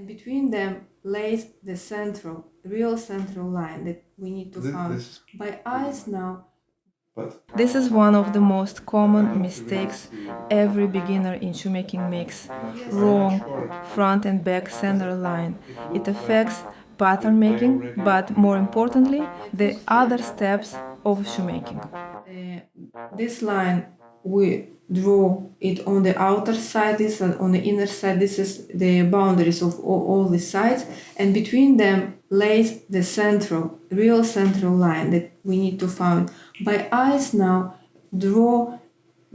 And between them lays the real central line that we need to find by eyes now. This is one of the most common mistakes every beginner in shoemaking makes. Wrong front and back center line. It affects pattern making, but more importantly, the other steps of shoemaking. This line, we draw it on the outer side, this on the inner side. This is the boundaries of all the sides, and between them lays the real central line that we need to find. By eyes now, draw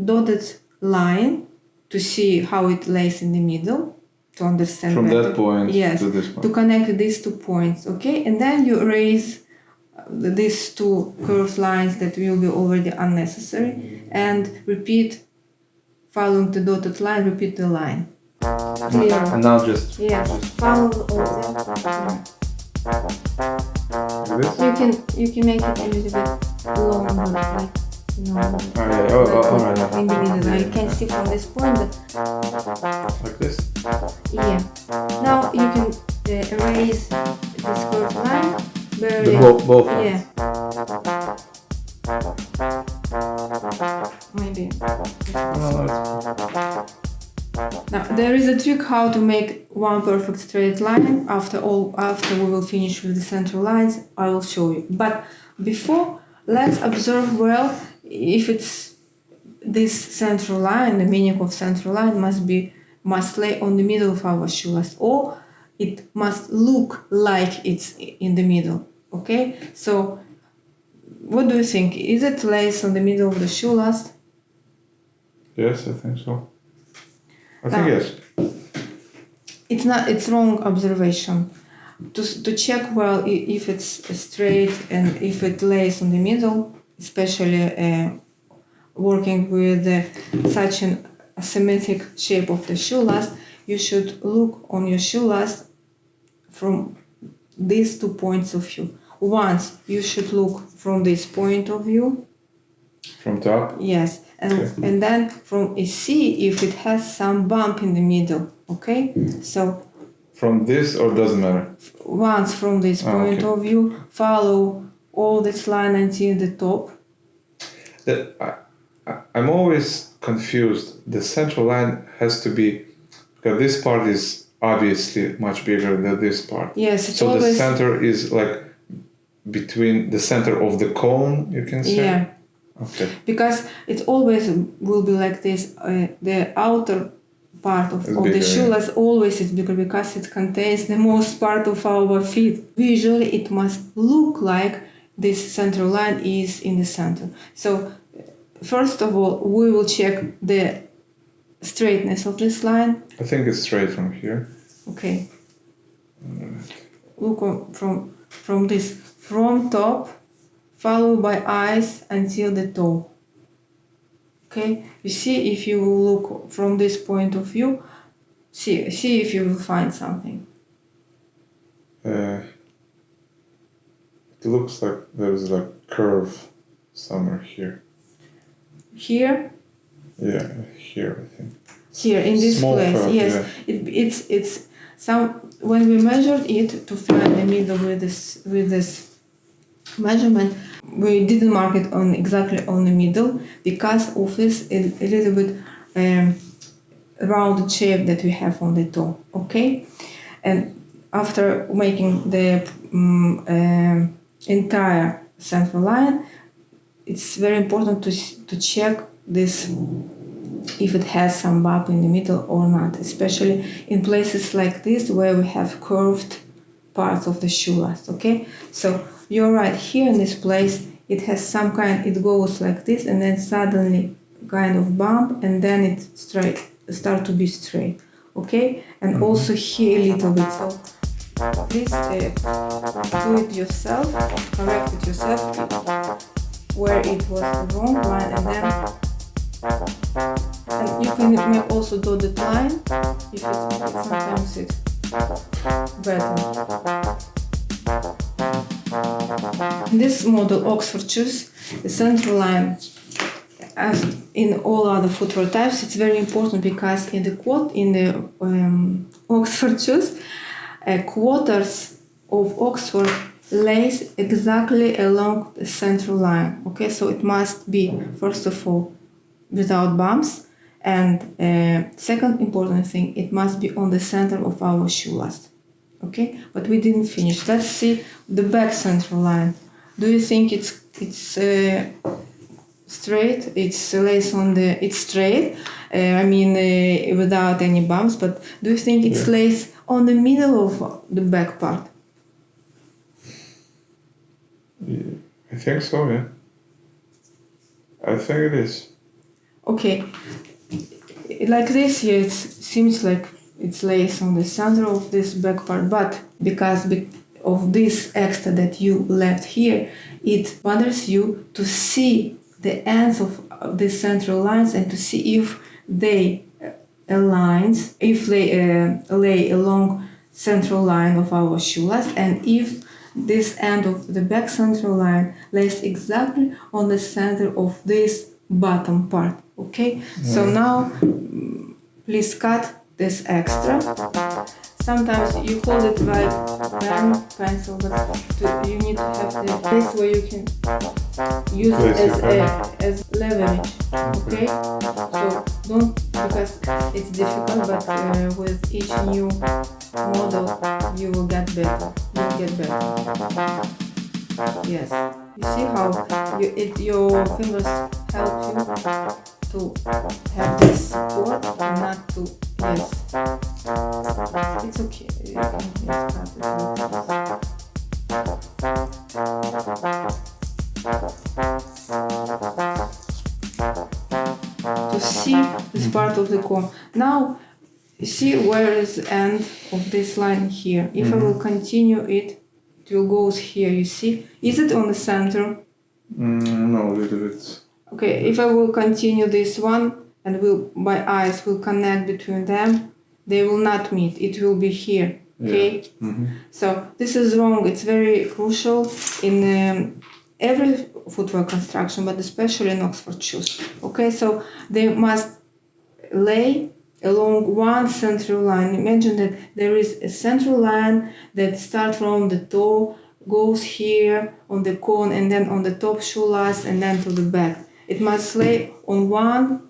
dotted line to see how it lays in the middle, to understand from better. That point yes, to this point. To connect these 2 points, okay? And then you erase these 2 curved lines that will be already unnecessary, and repeat, following the dotted line, repeat the line. Clear. And now just Follow all them. You can make it a little bit longer, like individually. You can see from this point that like this. Yeah. Now you can erase this curved line. Both. Yeah. Maybe. Now there is a trick how to make one perfect straight line. After we will finish with the central lines, I will show you. But before, let's observe well if it's this central line. The meaning of central line must lay on the middle of our shoe last, or it must look like it's in the middle. Okay, so what do you think? Is it lays on the middle of the shoe last? Yes, I think so. I think yes. It's wrong observation. To check well if it's straight and if it lays on the middle, especially working with such an asymmetric shape of the shoe last, you should look on your shoe last from these 2 points of view. Once you should look from this point of view. From top? Yes. And then see if it has some bump in the middle, okay? So from this, or doesn't matter? Once from this point of view, follow all this line until the top. I'm always confused. The central line has to be, because this part is obviously much bigger than this part. Yes, so the center is like between the center of the cone, you can say? Yeah. Okay. Because it always will be like this. The outer part of the shoe lace always is bigger because it contains the most part of our feet. Visually, it must look like this central line is in the center. So, first of all, we will check the straightness of this line. I think it's straight from here. Okay. Look from this, from top, followed by eyes until the toe. Okay, you see if you look from this point of view, see if you will find something. It looks like there's like curve somewhere here. Here? Yeah, here I think. Here in this small place, curve, yes. Yeah. It's some when we measured it to find the middle with this measurement, we didn't mark it exactly on the middle because of this a little bit rounded shape that we have on the toe. Okay, and after making the entire central line, it's very important to check this if it has some bump in the middle or not, especially in places like this where we have curved parts of the shoe last. Okay, so you're right, here in this place it has some kind, it goes like this and then suddenly kind of bump and then it start to be straight. Okay, and also here a little bit. So please do it yourself, correct it yourself where it was the wrong line, and then you can also do the line if sometimes it's better. In this model Oxford shoes, the central line, as in all other footwear types, it's very important because in the Oxford shoes, quarters of Oxford lays exactly along the central line. Okay, so it must be, first of all, without bumps, and second important thing, it must be on the center of our shoe last. Okay, but we didn't finish. Let's see the back central line. Do you think it's straight? It's lace on the. It's straight. Without any bumps. But do you think it's lace on the middle of the back part? Yeah, I think so. Yeah. I think it is. Okay. Like this here, it seems like it's lace on the center of this back part, but because of this extra that you left here, it bothers you to see the ends of the central lines and to see if they lay along central line of our shoe last, and if this end of the back central line lays exactly on the center of this bottom part. Okay, so now please cut this extra. Sometimes you hold it like pencil, but you need to have the place where you can use it as leverage. Okay, so don't, because it's difficult, but with each new model you will get better. Yes, you see how your fingers help you to have this support and not to, yes, it's okay, you can just cut it. To see this part of the comb. Now, you see where is the end of this line here. If I will continue it, it will go here, you see. Is it on the center? No, a little bit. Okay, if I will continue this one and my eyes will connect between them, they will not meet. It will be here. Okay. Yeah. So this is wrong. It's very crucial in every footwear construction, but especially in Oxford shoes. Okay, so they must lay along one central line. Imagine that there is a central line that starts from the toe, goes here on the cone, and then on the top shoe last, and then to the back. It must lay on one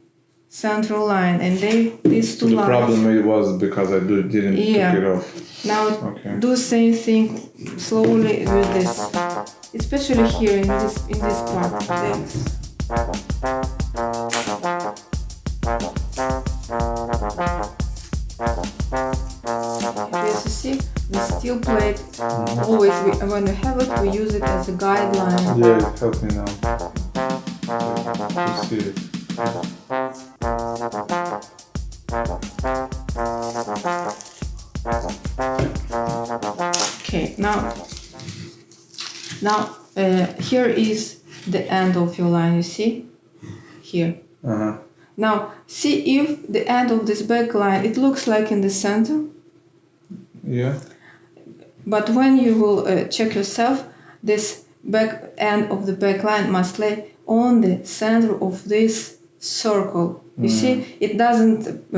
central line, and these two lines. The problem was because I didn't take it off. Now do the same thing slowly with this, especially here in this part. As you see, the steel plate, always when we have it, we use it as a guideline. Yeah, it helped me now. To see it. Okay, now here is the end of your line, you see? Here. Now, see if the end of this back line, it looks like in the center. Yeah. But when you will check yourself, this back end of the back line must lay on the center of this circle. You see, it doesn't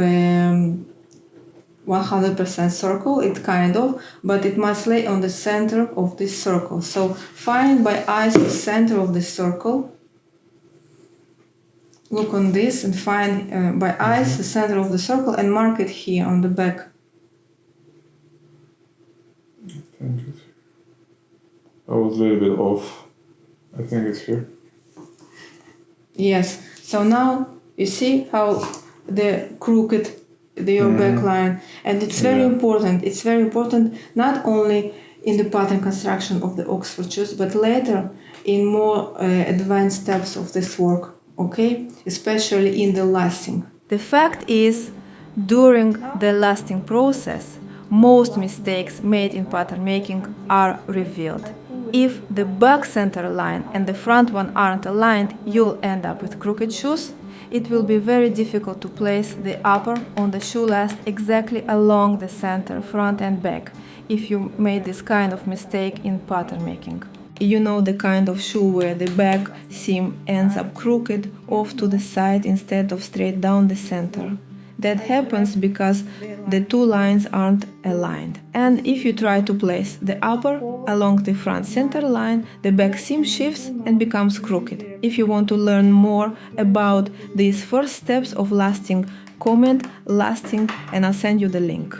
100% circle, it kind of, but it must lay on the center of this circle. So find by eyes the center of the circle. Look on this and find by eyes the center of the circle and mark it here on the back. I was a little bit off. I think it's here. Yes. So now you see how the crooked your back line, and it's very important. It's very important not only in the pattern construction of the Oxford shoes, but later in more advanced steps of this work. Okay, especially in the lasting. The fact is, during the lasting process, most mistakes made in pattern making are revealed. If the back center line and the front one aren't aligned, you'll end up with crooked shoes. It will be very difficult to place the upper on the shoe last exactly along the center, front and back, if you made this kind of mistake in pattern making. You know the kind of shoe where the back seam ends up crooked off to the side instead of straight down the center. That happens because the two lines aren't aligned. And if you try to place the upper along the front center line, the back seam shifts and becomes crooked. If you want to learn more about these first steps of lasting, comment lasting and I'll send you the link.